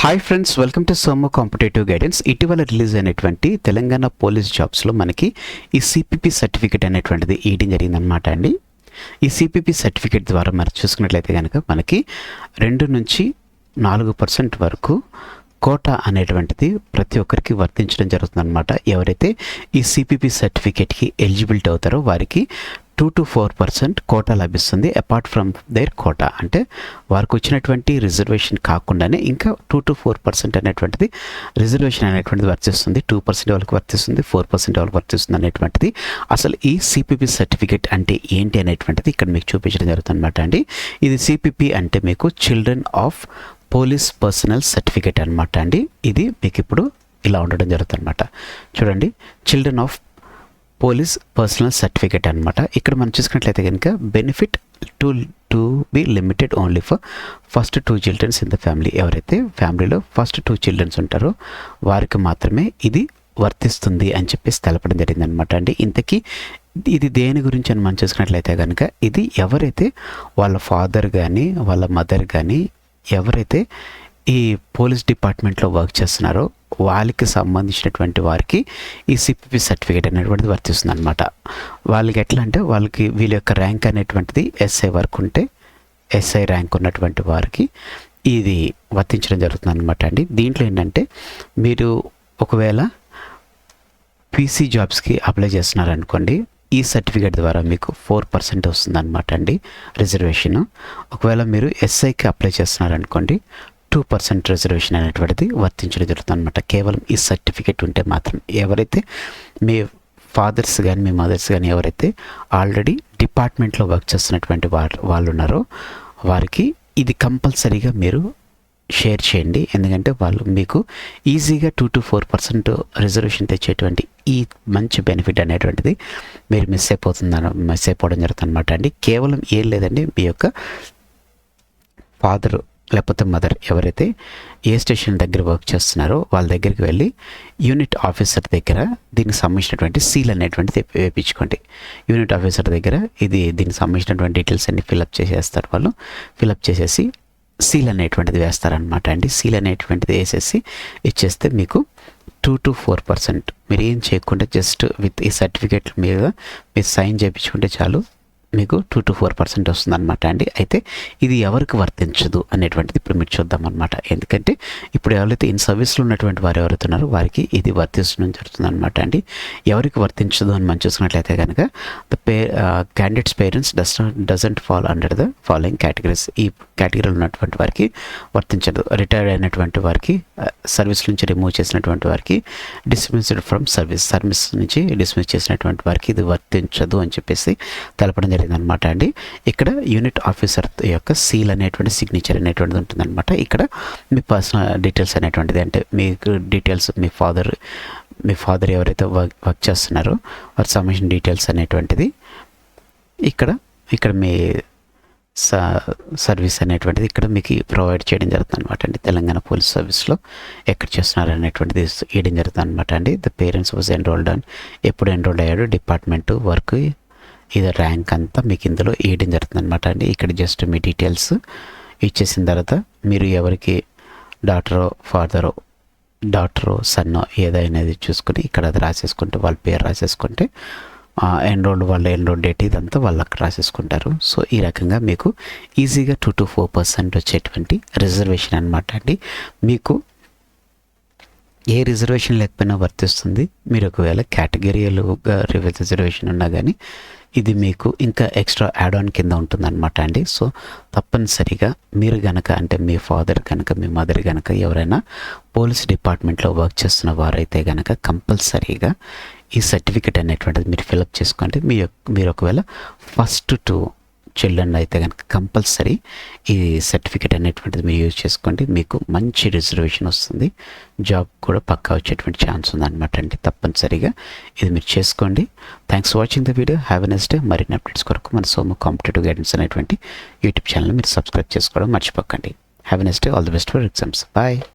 Hi friends, welcome to Somo competitive guidance. ఇటీవల release అయినటువంటి Telangana police జాబ్స్లో మనకి ఈ సిపిపి సర్టిఫికేట్ అనేటువంటిది ఇవ్వడం జరిగిందనమాట అండి. ఈ సిపిపి సర్టిఫికేట్ ద్వారా మనం చూసుకున్నట్లయితే కనుక మనకి 2 నుంచి 4% వరకు కోటా అనేటువంటిది ప్రతి ఒక్కరికి వర్తించడం జరుగుతుందన్నమాట. ఎవరైతే ఈ సిపిపి సర్టిఫికేట్కి ఎలిజిబిలిటీ అవుతారో వారికి 2 to 4% కోటా లభిస్తుంది. అపార్ట్ ఫ్రమ్ దేర్ కోటా అంటే వారికి వచ్చినటువంటి రిజర్వేషన్ కాకుండానే ఇంకా 2 to 4% అనేటువంటిది రిజర్వేషన్ అనేటువంటిది వర్తిస్తుంది. 2% వాళ్ళకి వర్తిస్తుంది, 4% వాళ్ళకి వర్తిస్తుంది అనేటువంటిది. అసలు ఈ సిపిపి సర్టిఫికేట్ అంటే ఏంటి అనేటువంటిది ఇక్కడ మీకు చూపించడం జరుగుతుంది అనమాట అండి. ఇది సిపిపి అంటే మీకు children of police personal certificate అనమాట అండి. ఇది మీకు ఇప్పుడు ఇలా ఉండడం జరుగుతుంది అనమాట. చూడండి, children of police personal certificate అనమాట. ఇక్కడ మనం చూసుకున్నట్లయితే కనుక benefit to be limited only for first 2 childrens in the family. ఎవరైతే ఫ్యామిలీలో ఫస్ట్ 2 చిల్డ్రన్స్ ఉంటారో వారికి మాత్రమే ఇది వర్తిస్తుంది అని చెప్పేసి తెలపడం జరిగింది అనమాట అండి. ఇంతకీ ఇది దేని గురించి అని మనం చూసుకున్నట్లయితే కనుక ఇది ఎవరైతే వాళ్ళ ఫాదర్ కానీ వాళ్ళ మదర్ కానీ ఎవరైతే ఈ పోలీస్ డిపార్ట్మెంట్లో వర్క్ చేస్తున్నారో వాళ్ళకి సంబంధించినటువంటి వారికి ఈ సిపిపి సర్టిఫికేట్ అనేటువంటిది వర్తిస్తుంది అనమాట. వాళ్ళకి ఎట్లా అంటే వాళ్ళకి వీళ్ళ యొక్క ర్యాంక్ అనేటువంటిది ఎస్ఐ వరకు ఉంటే ఎస్ఐ ర్యాంక్ ఉన్నటువంటి వారికి ఇది వర్తించడం జరుగుతుంది అనమాట అండి. దీంట్లో ఏంటంటే మీరు ఒకవేళ పీసీ జాబ్స్కి అప్లై చేస్తున్నారనుకోండి, ఈ సర్టిఫికేట్ ద్వారా మీకు 4% వస్తుంది అనమాట అండి రిజర్వేషన్. ఒకవేళ మీరు ఎస్ఐకి అప్లై చేస్తున్నారనుకోండి 2% రిజర్వేషన్ అనేటువంటిది వర్తించడం జరుగుతుంది అనమాట. కేవలం ఈ సర్టిఫికేట్ ఉంటే మాత్రం. ఎవరైతే మీ ఫాదర్స్ కానీ మీ మదర్స్ కానీ ఎవరైతే ఆల్రెడీ డిపార్ట్మెంట్లో వర్క్ చేస్తున్నటువంటి వాళ్ళు ఉన్నారో వారికి ఇది కంపల్సరీగా మీరు షేర్ చేయండి. ఎందుకంటే వాళ్ళు మీకు ఈజీగా 2 to 4% రిజర్వేషన్ తెచ్చేటువంటి ఈ మంచి బెనిఫిట్ అనేటువంటిది మీరు మిస్ అయిపోవడం జరుగుతుంది అనమాట అండి. కేవలం ఏం లేదండి, మీ యొక్క ఫాదర్ లేకపోతే మదర్ ఎవరైతే ఏ స్టేషన్ దగ్గర వర్క్ చేస్తున్నారో వాళ్ళ దగ్గరికి వెళ్ళి యూనిట్ ఆఫీసర్ దగ్గర దీనికి సంబంధించినటువంటి సీల్ అనేటువంటిది వేయించుకోండి. యూనిట్ ఆఫీసర్ దగ్గర దీనికి సంబంధించినటువంటి డీటెయిల్స్ అన్ని ఫిలప్ చేసేస్తారు. వాళ్ళు ఫిలప్ చేసేసి సీల్ అనేటువంటిది వేస్తారనమాట అండి. సీల్ అనేటువంటిది వేసేసి ఇచ్చేస్తే మీకు 2 to 4% మీరు ఏం చేయకుండా జస్ట్ విత్ ఈ సర్టిఫికేట్ మీద మీరు సైన్ చేయించుకుంటే చాలు మీకు 2 to 4% వస్తుంది అనమాట అండి. అయితే ఇది ఎవరికి వర్తించదు అనేటువంటిది ఇప్పుడు మీరు చూద్దాం అనమాట. ఎందుకంటే ఇప్పుడు ఎవరైతే ఇన్ సర్వీస్లో ఉన్నటువంటి వారు ఎవరైతే ఉన్నారో వారికి ఇది వర్తించడం జరుగుతుంది అనమాట అండి. ఎవరికి వర్తించదు అని మనం చూసుకున్నట్లయితే కనుక candidates parents doesn't fall under the following categories. ఈ కేటగిరీలో ఉన్నటువంటి వారికి వర్తించదు. రిటైర్డ్ అయినటువంటి వారికి, సర్వీస్ నుంచి రిమూవ్ చేసినటువంటి వారికి, డిస్మిస్డ్ ఫ్రమ్ సర్వీస్ నుంచి డిస్మిస్ చేసినటువంటి వారికి ఇది వర్తించదు అని చెప్పేసి తెలపడం జరిగిందనమాట అండి. ఇక్కడ యూనిట్ ఆఫీసర్ యొక్క సీల్ అనేటువంటి సిగ్నేచర్ అనేటువంటిది ఉంటుందన్నమాట. ఇక్కడ మీ పర్సనల్ డీటెయిల్స్ అనేటువంటిది అంటే మీకు డీటెయిల్స్ మీ ఫాదర్ ఎవరైతే వర్క్ చేస్తున్నారో వారికి సంబంధించిన డీటెయిల్స్ అనేటువంటిది ఇక్కడ మీ సర్వీస్ అనేటువంటిది ఇక్కడ మీకు ప్రొవైడ్ చేయడం జరుగుతుంది అనమాట అండి. తెలంగాణ పోలీస్ సర్వీస్లో ఎక్కడ చేస్తున్నారు అనేటువంటిది ఇవ్వడం జరుగుతుంది అనమాట అండి. ద పేరెంట్స్ వాజ్ ఎన్రోల్డ్ అని ఎప్పుడు ఎన్రోల్డ్ అయ్యాడు, డిపార్ట్మెంట్ వర్క్, ఇది ర్యాంక్ అంతా మీకు ఇందులో ఇవ్వడం జరుగుతుంది అనమాట అండి. ఇక్కడ జస్ట్ మీ డీటెయిల్స్ ఇచ్చేసిన తర్వాత మీరు ఎవరికి డాటరో సన్నో ఏదైనా చూసుకుని ఇక్కడ అది రాసేసుకుంటే వాళ్ళ పేరు రాసేసుకుంటే వాళ్ళ ఎన్రోల్డ్ డేట్ ఇదంతా వాళ్ళు అక్కడ రాసేసుకుంటారు. సో ఈ రకంగా మీకు ఈజీగా 2 to 4% వచ్చేటువంటి రిజర్వేషన్ అనమాట అండి. మీకు ఏ రిజర్వేషన్ లేకపోయినా వర్తిస్తుంది. మీరు ఒకవేళ కేటగిరీలుగా రిజర్వేషన్ ఉన్నా కానీ ఇది మీకు ఇంకా ఎక్స్ట్రా యాడ్ ఆన్ కింద ఉంటుందన్నమాట అండి. సో తప్పనిసరిగా మీరు కనుక అంటే మీ ఫాదర్ కనుక మీ మదర్ కనుక ఎవరైనా పోలీస్ డిపార్ట్మెంట్లో వర్క్ చేస్తున్న వారైతే కనుక కంపల్సరీగా ఈ సర్టిఫికేట్ అనేటువంటిది మీరు ఫిలప్ చేసుకోండి. మీరు ఒకవేళ ఫస్ట్ 2 చిల్డ్రన్ అయితే కనుక కంపల్సరీ ఈ సర్టిఫికేట్ అనేటువంటిది మీరు యూజ్ చేసుకోండి. మీకు మంచి రిజర్వేషన్ వస్తుంది, జాబ్ కూడా పక్కా వచ్చేటువంటి ఛాన్స్ ఉందన్నమాట అండి. తప్పనిసరిగా ఇది మీరు చేసుకోండి. Thanks for watching the video. Have a nice day. మరిన్ని అప్డేట్స్ కొరకు మన సోమో కాంపిటేటివ్ గైడెన్స్ అనేటువంటి యూట్యూబ్ ఛానల్ మీరు సబ్స్క్రైబ్ చేసుకోవడం మర్చిపోకండి. Have a nice day. All the best for exams. Bye.